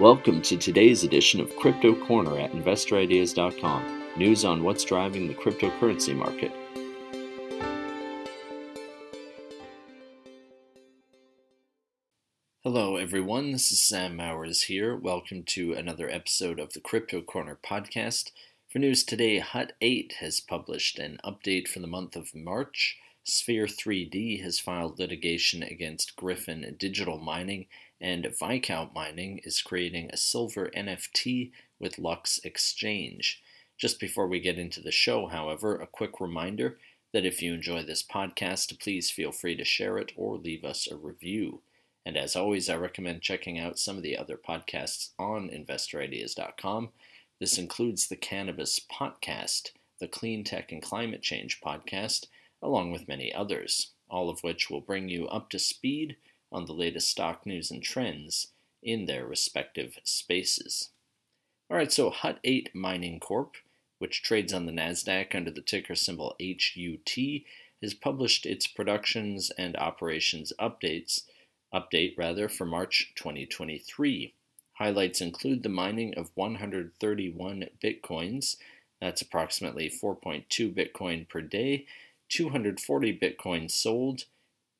Welcome to today's edition of Crypto Corner at InvestorIdeas.com. News on what's driving the cryptocurrency market. Hello everyone, this is Sam Mowers here. Welcome to another episode of the Crypto Corner podcast. For news today, Hut 8 has published an update for the month of March. Sphere 3D has filed litigation against Griffin Digital Mining, and Viscount Mining is creating a silver NFT with Lux Exchange. Just before we get into the show, however, a quick reminder that if you enjoy this podcast, please feel free to share it or leave us a review. And as always, I recommend checking out some of the other podcasts on InvestorIdeas.com. This includes the Cannabis Podcast, the Clean Tech and Climate Change Podcast, along with many others, all of which will bring you up to speed on the latest stock news and trends in their respective spaces. Alright, so Hut 8 Mining Corp, which trades on the Nasdaq under the ticker symbol HUT, has published its productions and operations update for March 2023. Highlights include the mining of 131 bitcoins, that's approximately 4.2 bitcoin per day, 240 bitcoins sold,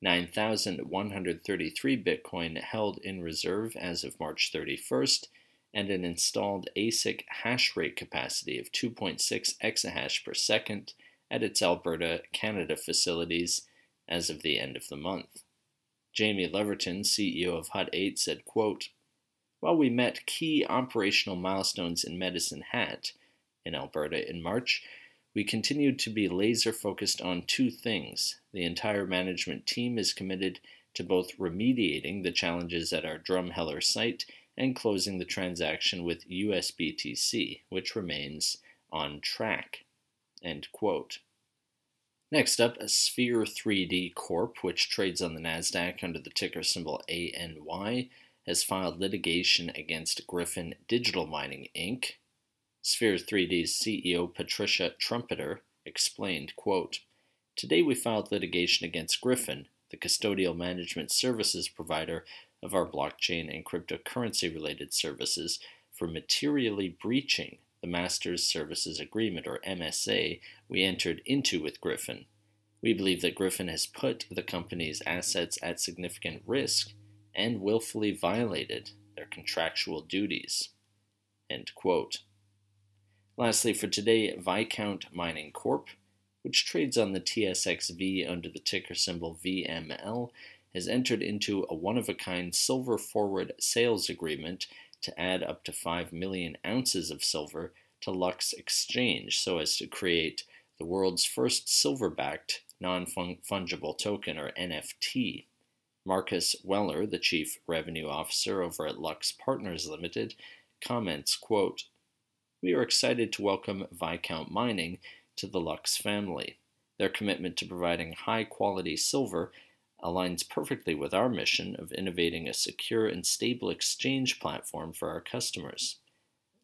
9,133 bitcoin held in reserve as of March 31st, and an installed ASIC hash rate capacity of 2.6 exahash per second at its Alberta, Canada facilities as of the end of the month. Jamie Leverton, CEO of Hut 8, said, quote, "While we met key operational milestones in Medicine Hat in Alberta in March, we continued to be laser-focused on two things. The entire management team is committed to both remediating the challenges at our Drumheller site and closing the transaction with USBTC, which remains on track." End quote. Next up, Sphere 3D Corp, which trades on the Nasdaq under the ticker symbol ANY, has filed litigation against Griffin Digital Mining, Inc. Sphere 3D's CEO Patricia Trumpeter explained, quote, "Today we filed litigation against Griffin, the custodial management services provider of our blockchain and cryptocurrency-related services, for materially breaching the Masters Services Agreement, or MSA, we entered into with Griffin. We believe that Griffin has put the company's assets at significant risk and willfully violated their contractual duties." End quote. Lastly for today, Viscount Mining Corp, which trades on the TSXV under the ticker symbol VML, has entered into a one-of-a-kind silver forward sales agreement to add up to 5 million ounces of silver to Lux Exchange so as to create the world's first silver-backed non-fungible token, or NFT. Marcus Weller, the Chief Revenue Officer over at Lux Partners Limited, comments, quote, "We are excited to welcome Viscount Mining to the Lux family. Their commitment to providing high-quality silver aligns perfectly with our mission of innovating a secure and stable exchange platform for our customers.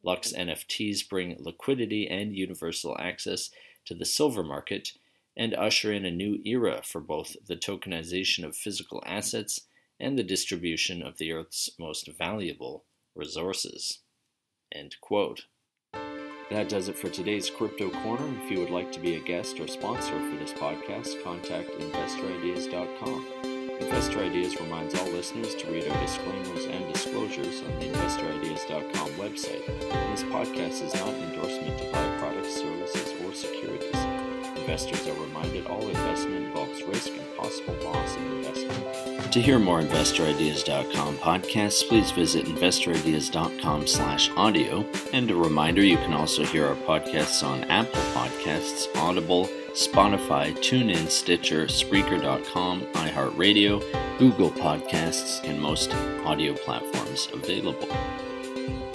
Lux NFTs bring liquidity and universal access to the silver market and usher in a new era for both the tokenization of physical assets and the distribution of the Earth's most valuable resources." End quote. That does it for today's Crypto Corner. If you would like to be a guest or sponsor for this podcast, contact InvestorIdeas.com. Investor Ideas reminds all listeners to read our disclaimers and disclosures on the InvestorIdeas.com website. And this podcast is not an endorsement to buy products, services, or securities. Investors are reminded all investment involves risk and possible loss in investment. To hear more InvestorIdeas.com podcasts, please visit InvestorIdeas.com/audio. And a reminder, you can also hear our podcasts on Apple Podcasts, Audible, Spotify, TuneIn, Stitcher, Spreaker.com, iHeartRadio, Google Podcasts, and most audio platforms available.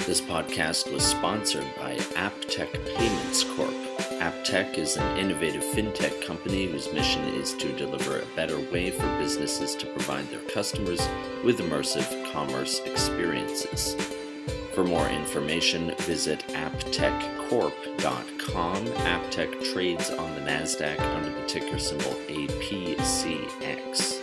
This podcast was sponsored by AppTech Payments Corp. AppTech is an innovative fintech company whose mission is to deliver a better way for businesses to provide their customers with immersive commerce experiences. For more information, visit apptechcorp.com. AppTech trades on the Nasdaq under the ticker symbol APCX.